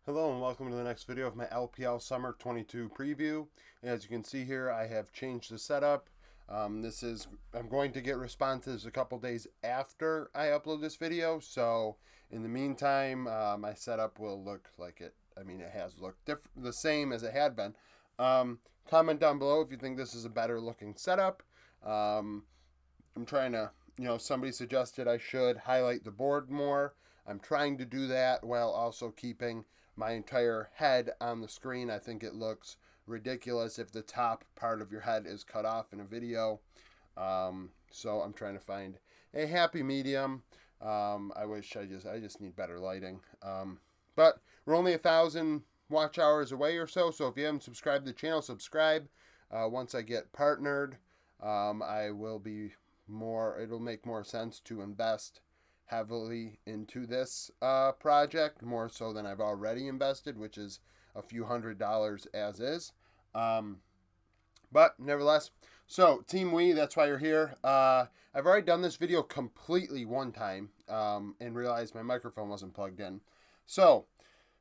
Hello and welcome to the next video of my LPL Summer 22 preview. As you can see here, I have changed the setup. I'm going to get responses a couple days after I upload this video. So in the meantime, my setup will look like it. It has looked the same as it had been. Comment down below if you think this is a better looking setup. I'm trying to, somebody suggested I should highlight the board more. I'm trying to do that while also keeping my entire head on the screen. I think it looks ridiculous if the top part of your head is cut off in a video. So I'm trying to find a happy medium. I just need better lighting. But we're only 1,000 watch hours away or so. So if you haven't subscribed to the channel, subscribe. Once I get partnered, I will be it'll make more sense to invest heavily into this project, more so than I've already invested, which is a few $100s as is. But nevertheless, so Team We, that's why you're here. I've already done this video completely one time and realized my microphone wasn't plugged in. So,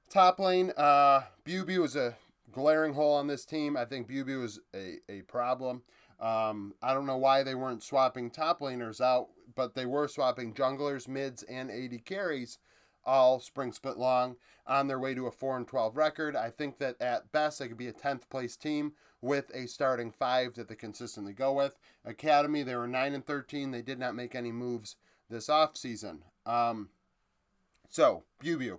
top lane, Bubu is a glaring hole on this team. I think Bubu is a problem. I don't know why they weren't swapping top laners out, but they were swapping junglers, mids, and AD carries all spring split long on their way to a 4-12 record. I think that at best they could be a 10th place team with a starting 5 that they consistently go with. Academy, they were 9-13. They did not make any moves this offseason. So, Bubu,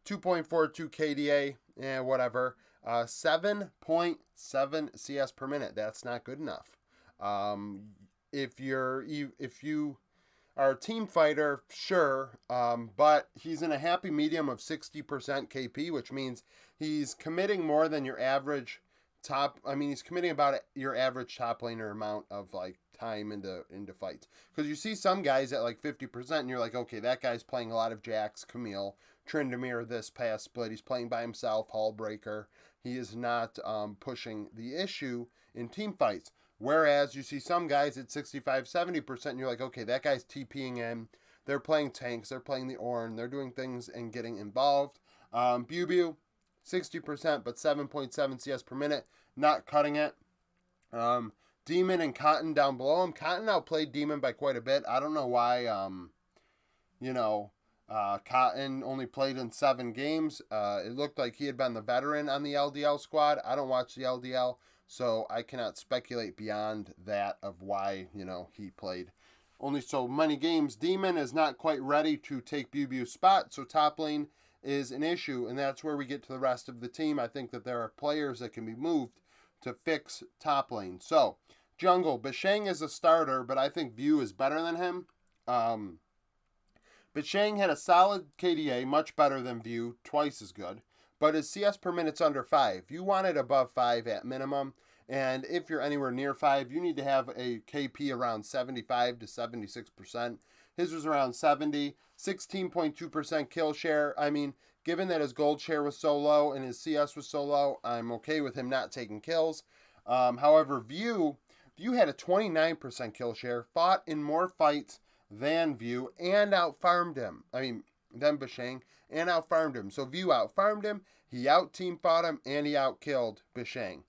2.42 KDA, whatever. 7.7 CS per minute. That's not good enough. If you are a team fighter, sure, but he's in a happy medium of 60% KP, which means he's committing more than your average he's committing about your average top laner amount of like time into fights. Because you see some guys at like 50%, and you're like, okay, that guy's playing a lot of Jax, Camille, Tryndamere this past split. He's playing by himself, Hullbreaker. He is not pushing the issue in team fights. Whereas you see some guys at 65-70%, and you're like, okay, that guy's TPing in. They're playing tanks. They're playing the Ornn. They're doing things and getting involved. Bubu, 60%, but 7.7 CS per minute. Not cutting it. Demon and Cotton down below him. Cotton outplayed Demon by quite a bit. I don't know why, Cotton only played in 7 games. It looked like he had been the veteran on the LDL squad. I don't watch the LDL, so I cannot speculate beyond that of why, he played only so many games. Demon is not quite ready to take Bubu's spot, so top lane is an issue, and that's where we get to the rest of the team. I think that there are players that can be moved to fix top lane. So, jungle, Bashang is a starter, but I think View is better than him. Bashang had a solid KDA, much better than View, twice as good, but his CS per minute's under 5. You want it above 5 at minimum, and if you're anywhere near 5, you need to have a KP around 75 to 76%. His was around 70, 16.2% kill share. Given that his gold share was so low and his CS was so low, I'm okay with him not taking kills. However, View had a 29% kill share, fought in more fights than View, and out-farmed him. Than Bashang, and out-farmed him. So View out-farmed him, he out-team fought him, and he out-killed Bashang.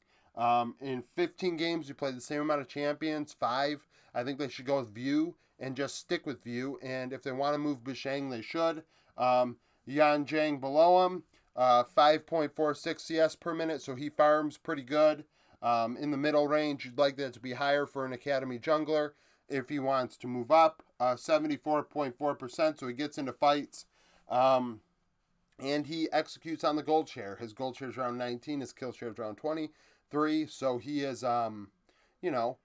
In 15 games, he played the same amount of champions, 5. I think they should go with View and just stick with View. And if they want to move Bashang, they should. Yan Zhang below him, 5.46 CS per minute, so he farms pretty good. In the middle range, you'd like that to be higher for an Academy jungler if he wants to move up. 74.4%, so he gets into fights. And he executes on the gold share. His gold share is around 19, his kill share is around 23, so he is,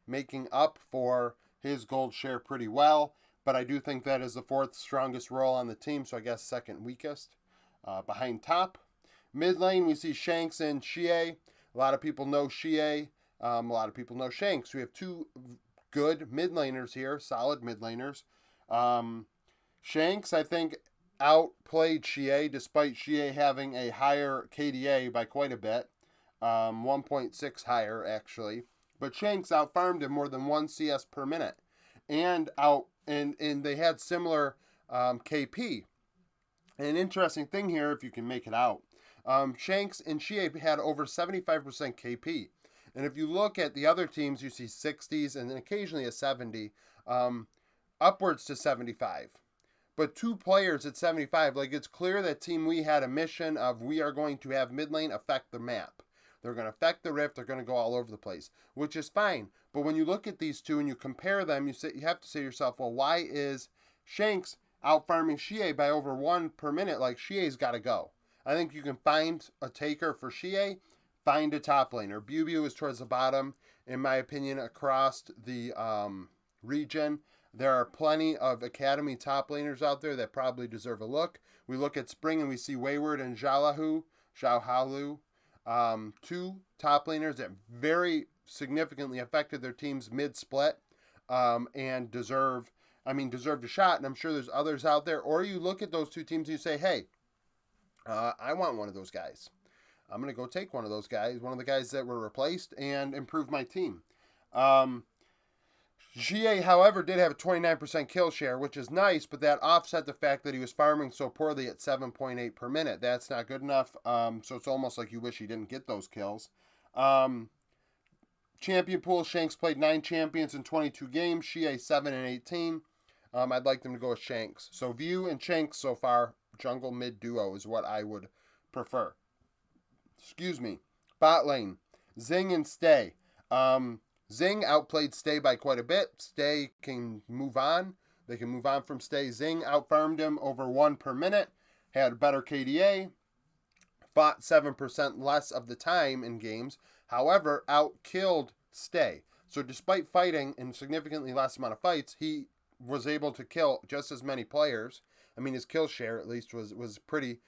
making up for his gold share pretty well. But I do think that is the 4th strongest role on the team, so I guess 2nd weakest behind top. Mid lane, we see Shanks and Xie. A lot of people know Xie. A lot of people know Shanks. We have 2 good mid laners here, solid mid laners. Shanks, I think, outplayed Xie, despite Xie having a higher KDA by quite a bit. 1.6 higher, actually. But Shanks out-farmed him more than 1 CS per minute. And they had similar KP. And an interesting thing here, if you can make it out, Shanks and Shie had over 75% KP. And if you look at the other teams, you see 60s and then occasionally a 70, upwards to 75. But two players at 75, like it's clear that Team We had a mission of we are going to have mid lane affect the map. They're going to affect the rift. They're going to go all over the place, which is fine. But when you look at these two and you compare them, you have to say to yourself, well, why is Shanks out farming Shie by over 1 per minute? Like Shie's got to go. I think you can find a taker for Shie, find a top laner. Bubu is towards the bottom, in my opinion, across the region. There are plenty of academy top laners out there that probably deserve a look. We look at spring and we see Wayward and Xiaohalu, two top laners that very significantly affected their teams mid-split and deserve a shot. And I'm sure there's others out there. Or you look at those two teams and you say, hey, I want one of those guys. I'm going to go take one of those guys, one of the guys that were replaced, and improve my team. Jie, however, did have a 29% kill share, which is nice, but that offset the fact that he was farming so poorly at 7.8 per minute. That's not good enough, so it's almost like you wish he didn't get those kills. Champion pool, Shanks played 9 champions in 22 games, Jie 7 and 18. I'd like them to go with Shanks. So View and Shanks so far, jungle mid duo is what I would prefer. Excuse me. Bot lane, Zing and Stay. Zing outplayed Stay by quite a bit. Stay can move on. They can move on from Stay. Zing outfarmed him over 1 per minute. Had better KDA. Fought 7% less of the time in games. However, outkilled Stay. So despite fighting in significantly less amount of fights, he was able to kill just as many players. I mean, his kill share at least was pretty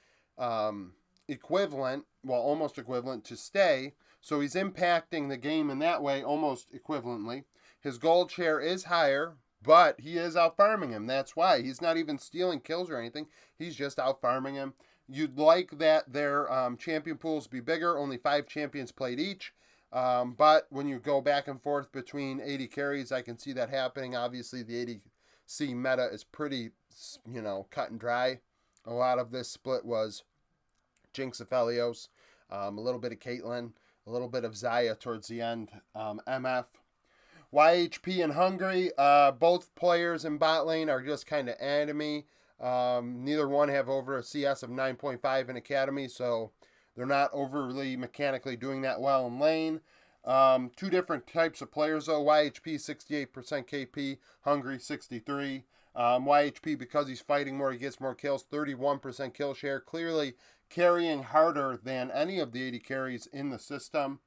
equivalent, well, almost equivalent to Stay. So he's impacting the game in that way almost equivalently. His gold share is higher, but he is out farming him. That's why. He's not even stealing kills or anything. He's just out farming him. You'd like that their champion pools be bigger. Only 5 champions played each. But when you go back and forth between 80 carries, I can see that happening. Obviously, the ADC meta is pretty, cut and dry. A lot of this split was Jinx Aphelios, a little bit of Caitlyn, a little bit of Xayah towards the end, MF. YHP and Hungry, both players in bot lane are just kind of enemy. Neither one have over a CS of 9.5 in Academy, so they're not overly mechanically doing that well in lane. Two different types of players, though. YHP, 68% KP, Hungry, 63%. YHP, because he's fighting more, he gets more kills, 31% kill share, clearly carrying harder than any of the 80 carries in the system.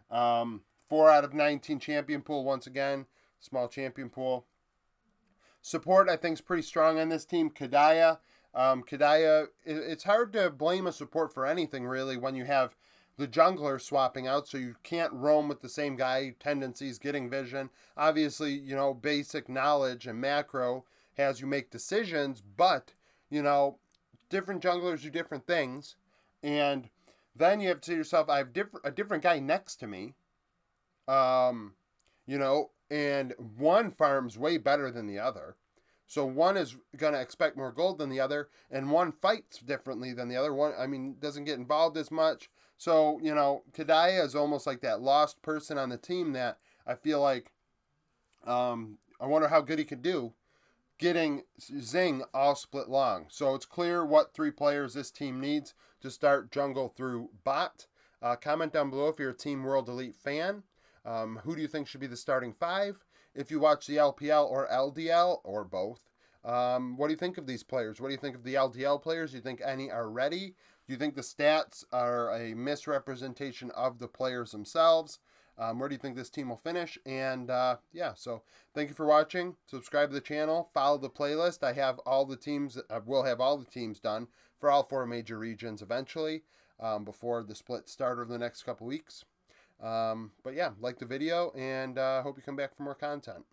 4 out of 19 champion pool, once again, small champion pool. Support, I think, is pretty strong on this team. Kadaya, it's hard to blame a support for anything, really, when you have the jungler swapping out, so you can't roam with the same guy, tendencies, getting vision. Obviously, basic knowledge and macro has you make decisions, but, different junglers do different things. And then you have to say to yourself, I have a different guy next to me, and one farms way better than the other. So one is going to expect more gold than the other, and one fights differently than the other. One, doesn't get involved as much. So, Kadaya is almost like that lost person on the team that I feel like, I wonder how good he could do getting Zing all split long. So it's clear what 3 players this team needs to start jungle through bot. Comment down below if you're a Team World Elite fan. Who do you think should be the starting 5? If you watch the LPL or LDL or both, what do you think of these players? What do you think of the LDL players? Do you think any are ready? Do you think the stats are a misrepresentation of the players themselves? Where do you think this team will finish? And so thank you for watching. Subscribe to the channel. Follow the playlist. I have all the teams. Will have all the teams done for all 4 major regions eventually before the split start over the next couple weeks. But yeah, like the video and hope you come back for more content.